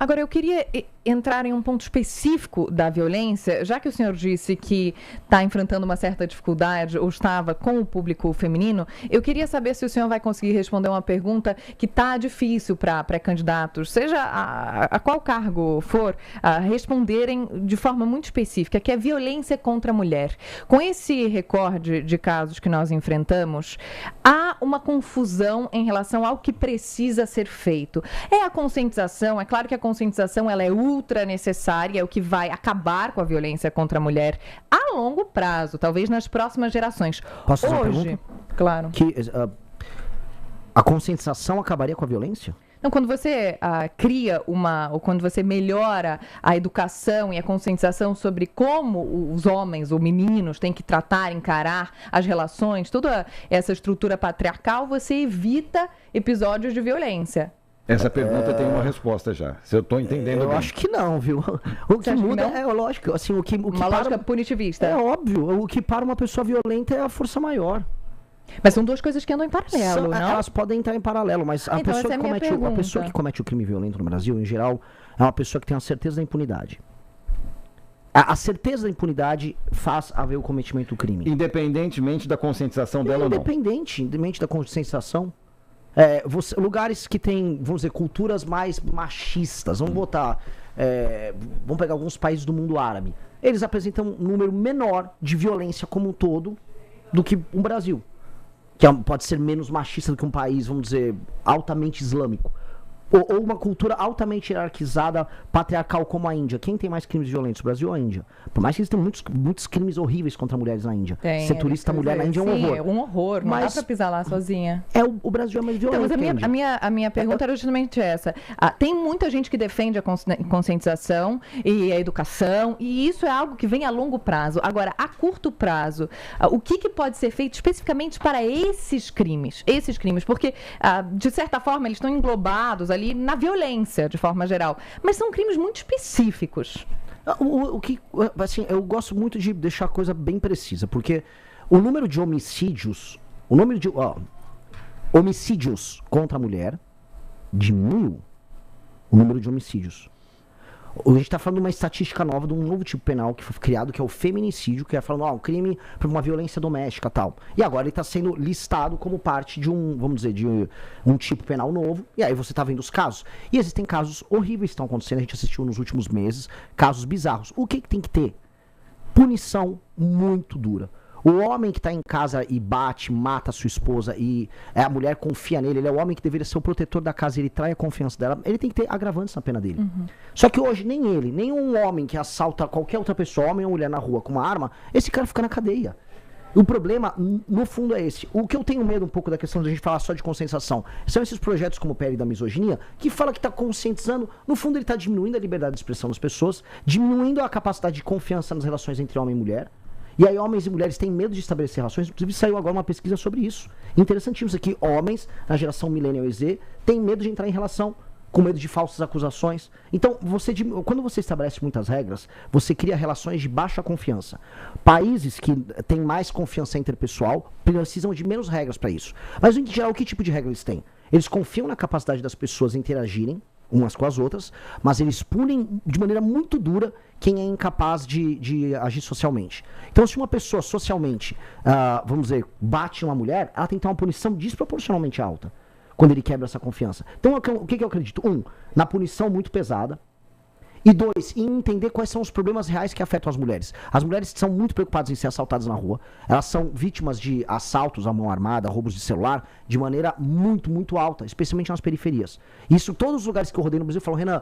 Agora, eu queria entrar em um ponto específico da violência, já que o senhor disse que está enfrentando uma certa dificuldade ou estava com o público feminino, eu queria saber se o senhor vai conseguir responder uma pergunta que está difícil para pré-candidatos, seja a qual cargo for, responderem de forma muito específica, que é violência contra a mulher. Com esse recorde de casos que nós enfrentamos, há uma confusão em relação ao que precisa ser feito. É a conscientização, é claro que a conscientização ela é ultra necessária, é o que vai acabar com a violência contra a mulher a longo prazo, talvez nas próximas gerações. Posso fazer uma Hoje, pergunta? claro. A conscientização acabaria com a violência? Então, quando você cria ou quando você melhora a educação e a conscientização sobre como os homens ou meninos têm que tratar, encarar as relações, toda essa estrutura patriarcal, você evita episódios de violência. Essa pergunta tem uma resposta já. Se eu estou entendendo Eu bem. acho que não, viu? O que muda é lógico, assim, o que uma lógica punitivista. É óbvio, o que para uma pessoa violenta é a força maior. Mas são duas coisas que andam em paralelo, não? Elas podem entrar em paralelo, mas a pessoa que comete o crime violento no Brasil, em geral, é uma pessoa que tem a certeza da impunidade. A certeza da impunidade faz haver o cometimento do crime. Independentemente da conscientização dela ou não. Independente da conscientização. Lugares que tem, vamos dizer, culturas mais machistas, vamos pegar alguns países do mundo árabe, eles apresentam um número menor de violência como um todo do que o Brasil, que pode ser menos machista do que um país, vamos dizer, altamente islâmico. Ou uma cultura altamente hierarquizada, patriarcal como a Índia. Quem tem mais crimes violentos, o Brasil ou a Índia? Por mais que existam muitos crimes horríveis contra mulheres na Índia. Ser turista mulher na Índia é um horror. É um horror, não dá pra pisar lá sozinha. O Brasil é mais violento. Então, mas a minha pergunta era justamente essa. Tem muita gente que defende a conscientização e a educação, e isso é algo que vem a longo prazo. Agora, a curto prazo, o que pode ser feito especificamente para esses crimes? Porque, de certa forma, eles estão englobados ali na violência, de forma geral. Mas são crimes muito específicos. Eu gosto muito de deixar a coisa bem precisa, porque o número de homicídios, homicídios contra a mulher diminuiu. O número de homicídios. A gente está falando de uma estatística nova, de um novo tipo penal que foi criado, que é o feminicídio, que é falando, um crime por uma violência doméstica e tal. E agora ele está sendo listado como parte de um tipo penal novo, e aí você está vendo os casos. E existem casos horríveis que estão acontecendo, a gente assistiu nos últimos meses, casos bizarros. O que tem que ter? Punição muito dura. O homem que está em casa e bate, mata a sua esposa e a mulher confia nele, ele é o homem que deveria ser o protetor da casa e ele trai a confiança dela, ele tem que ter agravantes na pena dele. Uhum. Só que hoje nem ele, nem um homem que assalta qualquer outra pessoa, homem ou mulher na rua com uma arma, esse cara fica na cadeia. O problema, no fundo, é esse. O que eu tenho medo um pouco da questão de a gente falar só de conscientização são esses projetos como o PL da misoginia, que fala que está conscientizando, no fundo ele está diminuindo a liberdade de expressão das pessoas, diminuindo a capacidade de confiança nas relações entre homem e mulher. E aí homens e mulheres têm medo de estabelecer relações. Inclusive saiu agora uma pesquisa sobre isso. Interessantíssimo isso aqui. Homens, na geração Millennial e Z, têm medo de entrar em relação, com medo de falsas acusações. Então, quando você estabelece muitas regras, você cria relações de baixa confiança. Países que têm mais confiança interpessoal precisam de menos regras para isso. Mas, em geral, que tipo de regra eles têm? Eles confiam na capacidade das pessoas interagirem umas com as outras, mas eles punem de maneira muito dura quem é incapaz de agir socialmente. Então, se uma pessoa socialmente, vamos dizer, bate uma mulher, ela tem que ter uma punição desproporcionalmente alta quando ele quebra essa confiança. Então, o que eu acredito? Na punição muito pesada. E 2, em entender quais são os problemas reais que afetam as mulheres. As mulheres são muito preocupadas em ser assaltadas na rua. Elas são vítimas de assaltos à mão armada, roubos de celular, de maneira muito, muito alta, especialmente nas periferias. Isso, todos os lugares que eu rodei no Brasil, falam, Renan,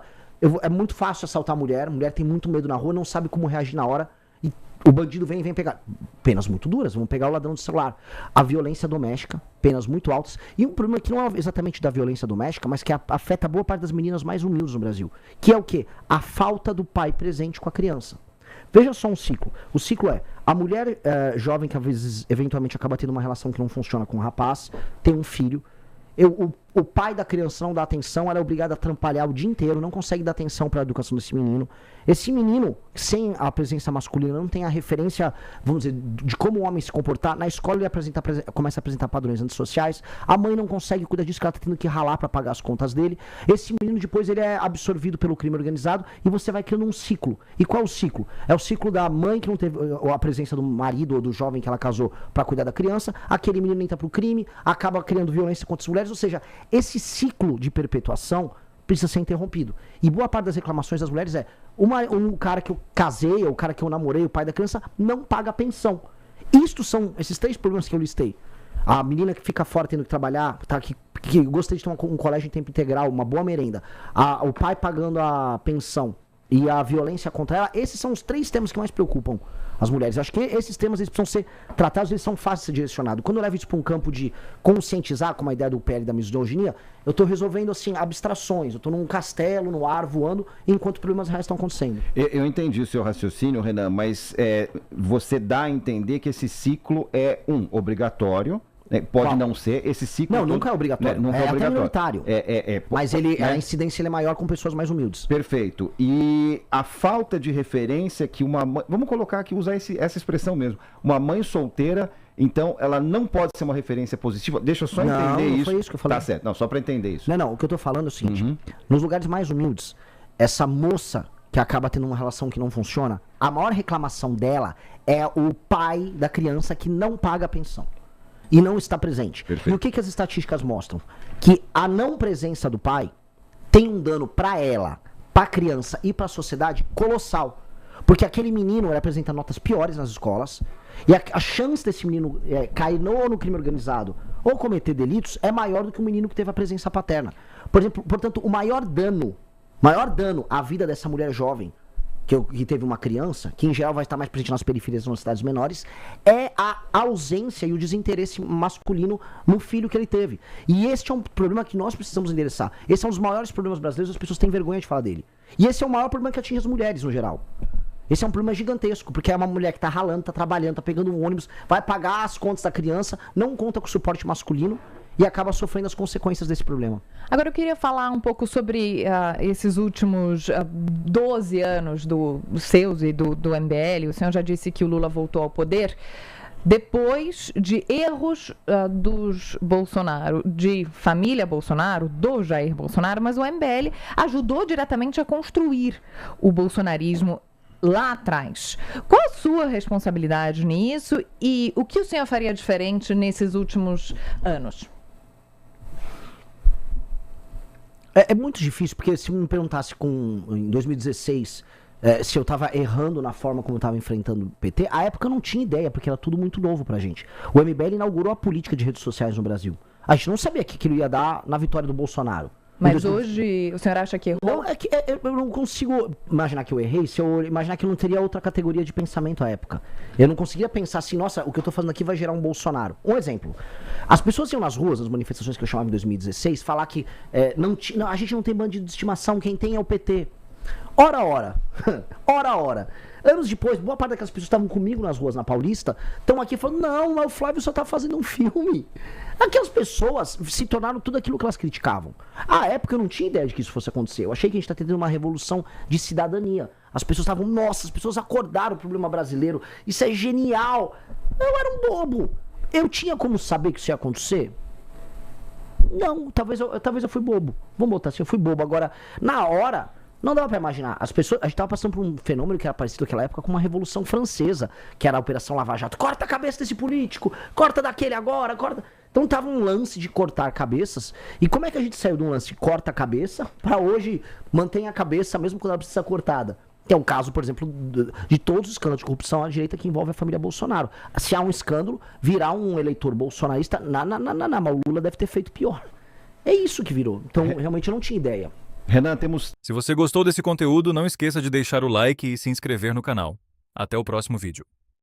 é muito fácil assaltar a mulher tem muito medo na rua, não sabe como reagir na hora, e o bandido vem pegar. Penas muito duras, vamos pegar o ladrão de celular. A violência doméstica, penas muito altas. E um problema que não é exatamente da violência doméstica, mas que afeta boa parte das meninas mais humildes no Brasil. Que é o quê? A falta do pai presente com a criança. Veja só um ciclo. O ciclo é, a mulher eventualmente acaba tendo uma relação que não funciona com o rapaz, tem um filho. o pai da criança não dá atenção, ela é obrigada a trampalhar o dia inteiro, não consegue dar atenção para a educação desse menino. Esse menino, sem a presença masculina, não tem a referência, vamos dizer, de como o homem se comportar. Na escola ele começa a apresentar padrões antissociais. A mãe não consegue cuidar disso, que ela está tendo que ralar para pagar as contas dele. Esse menino depois ele é absorvido pelo crime organizado e você vai criando um ciclo. E qual é o ciclo? É o ciclo da mãe que não teve a presença do marido ou do jovem que ela casou para cuidar da criança. Aquele menino entra pro crime, acaba criando violência contra as mulheres. Ou seja, esse ciclo de perpetuação precisa ser interrompido. E boa parte das reclamações das mulheres é um cara que eu casei, ou o cara que eu namorei, o pai da criança, não paga pensão. Isto são esses 3 problemas que eu listei. A menina que fica fora tendo que trabalhar, tá, que gostaria de ter um colégio em tempo integral, uma boa merenda. O pai pagando a pensão e a violência contra ela, esses são os 3 temas que mais preocupam as mulheres. Eu acho que esses temas eles precisam ser tratados, eles são fáceis de ser direcionados. Quando eu levo isso para um campo de conscientizar, como a ideia do PL da misoginia, eu estou resolvendo assim abstrações, eu estou num castelo, no ar, voando, enquanto problemas reais estão acontecendo. Eu entendi o seu raciocínio, Renan, mas você dá a entender que esse ciclo é obrigatório. Pode não ser, esse ciclo... Não, nunca é obrigatório. Nunca é até obrigatório. minoritário. Mas a incidência é maior com pessoas mais humildes. Perfeito. E a falta de referência que uma mãe... Vamos colocar aqui, usar essa expressão mesmo. Uma mãe solteira, então, ela não pode ser uma referência positiva. Deixa eu só entender isso. Não foi isso que eu falei. Tá certo. Não, só para entender isso. Não. O que eu tô falando é o seguinte. Nos lugares mais humildes, essa moça que acaba tendo uma relação que não funciona, a maior reclamação dela é o pai da criança que não paga a pensão. E não está presente. Perfeito. E o que as estatísticas mostram? Que a não presença do pai tem um dano para ela, para a criança e para a sociedade colossal. Porque aquele menino apresenta notas piores nas escolas e a chance desse menino cair no crime organizado ou cometer delitos é maior do que o menino que teve a presença paterna. Por exemplo, portanto, o maior dano à vida dessa mulher jovem que teve uma criança, que em geral vai estar mais presente nas periferias nas cidades menores, é a ausência e o desinteresse masculino no filho que ele teve. E este é um problema que nós precisamos endereçar. Esse é um dos maiores problemas brasileiros, as pessoas têm vergonha de falar dele. E esse é o maior problema que atinge as mulheres no geral. Esse é um problema gigantesco, porque é uma mulher que tá ralando, tá trabalhando, tá pegando um ônibus, vai pagar as contas da criança, não conta com o suporte masculino e acaba sofrendo as consequências desse problema. Agora eu queria falar um pouco sobre esses últimos 12 anos dos seus e do MBL. O senhor já disse que o Lula voltou ao poder depois de erros dos Bolsonaro, de família Bolsonaro, do Jair Bolsonaro, mas o MBL ajudou diretamente a construir o bolsonarismo lá atrás. Qual a sua responsabilidade nisso e o que o senhor faria diferente nesses últimos anos? É muito difícil, porque se me perguntasse em 2016 se eu estava errando na forma como eu estava enfrentando o PT, à época eu não tinha ideia, porque era tudo muito novo pra gente. O MBL inaugurou a política de redes sociais no Brasil. A gente não sabia que aquilo ia dar na vitória do Bolsonaro. Mas hoje o senhor acha que errou? Não, eu não consigo imaginar que eu errei se eu imaginar que eu não teria outra categoria de pensamento à época. Eu não conseguia pensar assim, nossa, o que eu tô fazendo aqui vai gerar um Bolsonaro. Um exemplo. As pessoas iam nas ruas, nas manifestações que eu chamava em 2016, falar que a gente não tem bandido de estimação, quem tem é o PT. Ora. Anos depois, boa parte daquelas pessoas que estavam comigo nas ruas na Paulista estão aqui falando, não, o Flávio só tá fazendo um filme. Aquelas pessoas se tornaram tudo aquilo que elas criticavam. À época eu não tinha ideia de que isso fosse acontecer. Eu achei que a gente tá tendo uma revolução de cidadania. As pessoas estavam, nossa, as pessoas acordaram o problema brasileiro. Isso é genial. Eu era um bobo. Eu tinha como saber que isso ia acontecer? Não, talvez eu fui bobo. Vamos botar assim, eu fui bobo. Agora, na hora, não dava pra imaginar. As pessoas, a gente tava passando por um fenômeno que era parecido naquela época com uma Revolução Francesa, que era a Operação Lava Jato. Corta a cabeça desse político, corta daquele agora, corta. Então tava um lance de cortar cabeças. E como é que a gente saiu de um lance de corta a cabeça pra hoje mantém a cabeça mesmo quando ela precisa ser cortada? Que é o caso, por exemplo, de todos os escândalos de corrupção à direita que envolvem a família Bolsonaro. Se há um escândalo, virar um eleitor bolsonarista, mas o Lula deve ter feito pior. É isso que virou. Então, realmente eu não tinha ideia. Renan, temos... Se você gostou desse conteúdo, não esqueça de deixar o like e se inscrever no canal. Até o próximo vídeo.